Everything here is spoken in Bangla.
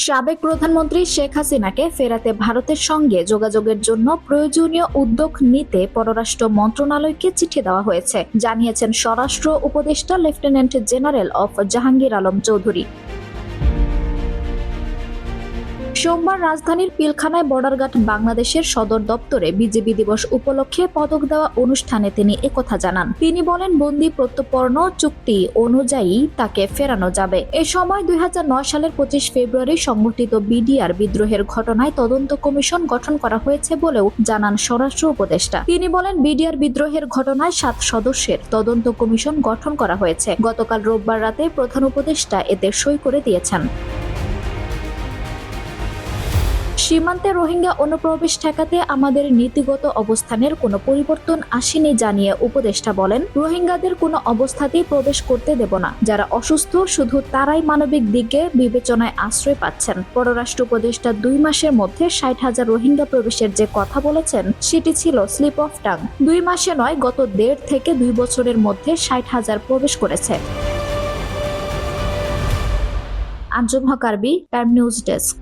সাবেক প্রধানমন্ত্রী শেখ হাসিনাকে ফেরাতে ভারতের সঙ্গে যোগাযোগের জন্য প্রয়োজনীয় উদ্যোগ নিতে পররাষ্ট্র মন্ত্রণালয়কে চিঠি দেওয়া হয়েছে, জানিয়েছেন স্বরাষ্ট্র উপদেষ্টা lieutenant general of Jahangir Alam Chowdhury. সোমবার রাজধানীর পিলখানায় বর্ডারঘাট বাংলাদেশের সদর দপ্তরে বিজিবি দিবস উপলক্ষে পদক দেওয়া অনুষ্ঠানে তিনি একথা জানান। তিনি বলেন, বন্দী প্রত্যর্পণ চুক্তি অনুযায়ী তাকে ফেরানো যাবে। এ সময় 2009 সালের 25 ফেব্রুয়ারি সংঘটিত বিডিআর বিদ্রোহের ঘটনায় তদন্ত কমিশন গঠন করা হয়েছে বলেও জানান স্বরাষ্ট্র উপদেষ্টা। তিনি বলেন, বিডিআর বিদ্রোহের ঘটনায় 7 সদস্যের তদন্ত কমিশন গঠন করা হয়েছে। গতকাল রোববার রাতে প্রধান উপদেষ্টা এতে সই করে দিয়েছেন। সীমান্তে রোহিঙ্গা অনুপ্রবেশ ঠেকাতে আমাদের নীতিগত অবস্থানের কোনো পরিবর্তন আসেনি জানিয়ে উপদেষ্টা বলেন, রোহিঙ্গাদের কোনো অবস্থাতেই প্রবেশ করতে দেব না। যারা অসুস্থ শুধু তারাই মানবিক দিকে বিবেচনায় আশ্রয় পাচ্ছেন। পররাষ্ট্র উপদেষ্টা 2 মাসের মধ্যে 60,000 রোহিঙ্গা প্রবেশের যে কথা বলেছেন সেটি ছিল স্লিপ অফ টাং। 2 মাসে নয়, গত 1.5 থেকে 2 বছরের মধ্যে 60,000 প্রবেশ করেছে। আঞ্জুম হক আরবি, টাইম নিউজ ডেস্ক।